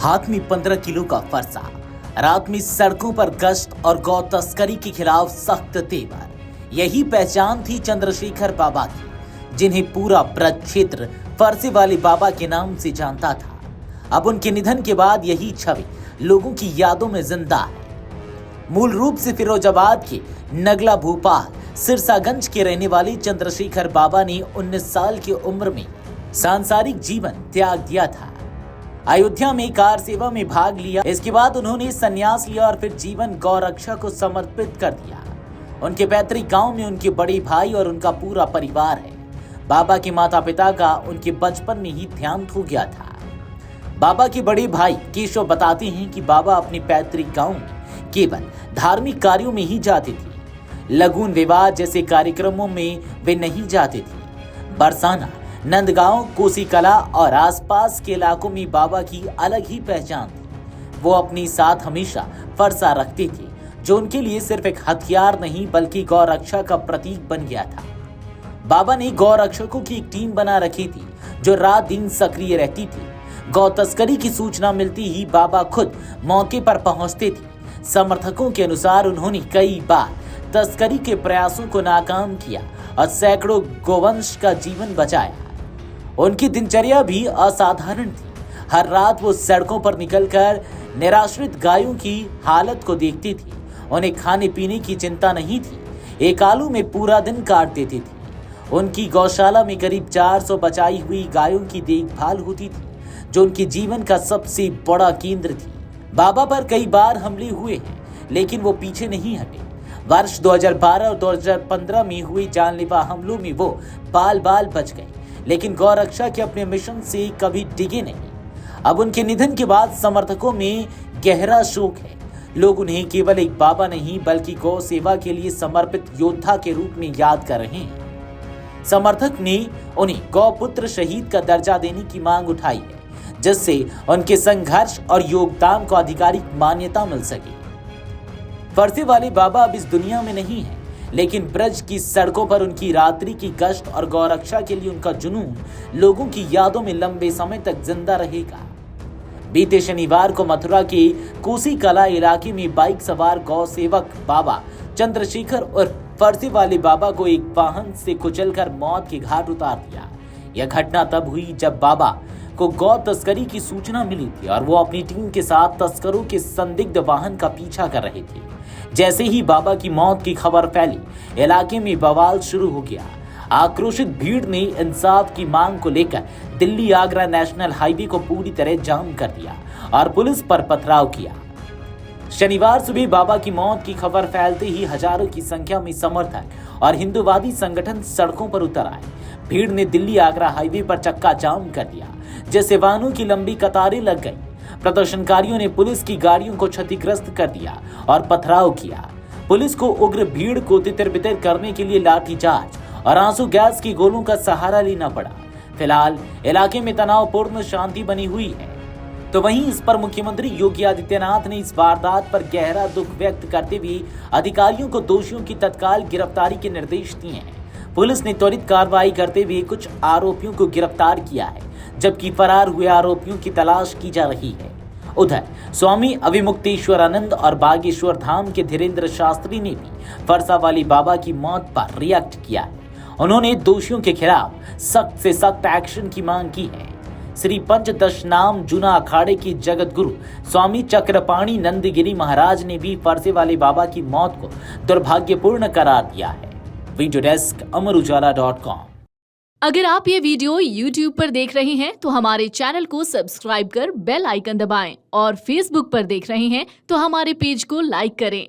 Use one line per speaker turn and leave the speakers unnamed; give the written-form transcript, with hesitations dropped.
हाथ में 15 किलो का फरसा, रात में सड़कों पर गश्त और गौ तस्करी के खिलाफ सख्त तेवर, यही पहचान थी चंद्रशेखर बाबा की, जिन्हें पूरा ब्रज क्षेत्र फरसे वाले बाबा के नाम से जानता था। अब उनके निधन के बाद यही छवि लोगों की यादों में जिंदा है। मूल रूप से फिरोजाबाद के नगला भोपाल सिरसागंज के रहने वाले चंद्रशेखर बाबा ने 19 साल की उम्र में सांसारिक जीवन त्याग दिया था। अयोध्या में कार सेवा में भाग लिया। इसके बाद उन्होंने संन्यास लिया और फिर जीवन गौ रक्षा को समर्पित कर दिया। उनके पैतृक गांव में उनके बड़े भाई और उनका पूरा परिवार है। बाबा के माता पिता का उनके बचपन में ही देहांत हो गया था। बाबा के बड़े भाई केशव बताते हैं कि बाबा अपने पैतृक गांव में केवल धार्मिक कार्यों में ही जाते थे। लगून विवाह जैसे कार्यक्रमों में वे नहीं जाते थे। बरसाना, नंदगांव, कोसी कला और आसपास के इलाकों में बाबा की अलग ही पहचान थी। वो अपने साथ हमेशा फरसा रखते थे, जो उनके लिए सिर्फ एक हथियार नहीं बल्कि गौ रक्षा का प्रतीक बन गया था। बाबा ने गौ रक्षकों की एक टीम बना रखी थी, जो रात दिन सक्रिय रहती थी। गौ तस्करी की सूचना मिलती ही बाबा खुद मौके पर पहुंचते थे। समर्थकों के अनुसार उन्होंने कई बार तस्करी के प्रयासों को नाकाम किया और सैकड़ों गोवंश का जीवन बचाया। उनकी दिनचर्या भी असाधारण थी। हर रात वो सड़कों पर निकलकर निराश्रित गायों की हालत को देखती थी। उन्हें खाने पीने की चिंता नहीं थी। एक आलू में पूरा दिन काट देती थी। उनकी गौशाला में करीब 400 बचाई हुई गायों की देखभाल होती थी, जो उनके जीवन का सबसे बड़ा केंद्र थी। बाबा पर कई बार हमले हुए हैं, लेकिन वो पीछे नहीं हटे। वर्ष 2012 और 2015 में हुए जानलेवा हमलों में वो बाल बच गए, लेकिन गौ रक्षा के अपने मिशन से कभी डिगे नहीं। अब उनके निधन के बाद समर्थकों में गहरा शोक है। लोग उन्हें केवल एक बाबा नहीं बल्कि गौ सेवा के लिए समर्पित योद्धा के रूप में याद कर रहे हैं। समर्थक ने उन्हें गौपुत्र शहीद का दर्जा देने की मांग उठाई है, जिससे उनके संघर्ष और योगदान को आधिकारिक मान्यता मिल सके। फरसे वाले बाबा अब इस दुनिया में नहीं है, लेकिन ब्रज की सड़कों पर उनकी रात्रि की गश्त और गौ रक्षा के लिए उनका जुनून लोगों की यादों में लंबे समय तक जिंदा रहेगा। बीते शनिवार को मथुरा के कोसी कला इलाके में बाइक सवार गौ सेवक बाबा चंद्रशेखर और फरसे वाले बाबा को एक वाहन से कुचलकर मौत के घाट उतार दिया। यह घटना तब हुई जब बाबा को गौ तस्करी की सूचना मिली थी और वो अपनी टीम के साथ तस्करों के संदिग्ध वाहन का पीछा कर रहे थे। जैसे ही बाबा की मौत की खबर फैली, इलाके में बवाल शुरू हो गया। आक्रोशित भीड़ ने इंसाफ की मांग को लेकर दिल्ली आगरा नेशनल हाईवे को पूरी तरह जाम कर दिया और पुलिस पर पथराव किया। शनिवार सुबह बाबा की मौत की खबर फैलते ही हजारों की संख्या में समर्थक और हिंदूवादी संगठन सड़कों पर उतर आए। भीड़ ने दिल्ली आगरा हाईवे पर चक्का जाम कर दिया, जिससे वाहनों की लंबी कतारें लग गई। प्रदर्शनकारियों ने पुलिस की गाड़ियों को क्षतिग्रस्त कर दिया और पथराव किया। पुलिस को उग्र भीड़ को तितर-बितर करने के लिए लाठीचार्ज और आंसू गैस की गोलों का सहारा लेना पड़ा। फिलहाल इलाके में तनावपूर्ण शांति बनी हुई है। तो वहीं इस पर मुख्यमंत्री योगी आदित्यनाथ ने इस वारदात पर गहरा दुख व्यक्त करते हुए अधिकारियों को दोषियों की तत्काल गिरफ्तारी के निर्देश दिए हैं। पुलिस ने त्वरित कार्रवाई करते हुए कुछ आरोपियों को गिरफ्तार किया है, जबकि फरार हुए आरोपियों की तलाश की जा रही है। उधर स्वामी अभिमुक्तेश्वरानंद और बागेश्वर धाम के धीरेन्द्र शास्त्री ने भी फरसा वाली बाबा की मौत पर रिएक्ट किया है। उन्होंने दोषियों के खिलाफ सख्त से सख्त एक्शन की मांग की है। श्री पंचदशनाम जूना अखाड़े के जगत गुरु स्वामी चक्रपाणी नंदगिरी महाराज ने भी फरसे वाले बाबा की मौत को दुर्भाग्यपूर्ण करार दिया है। Video desk Amar Ujala dot com.
अगर आप ये वीडियो YouTube पर देख रहे हैं तो हमारे चैनल को सब्सक्राइब कर बेल आइकन दबाएं और Facebook पर देख रहे हैं तो हमारे पेज को लाइक करें।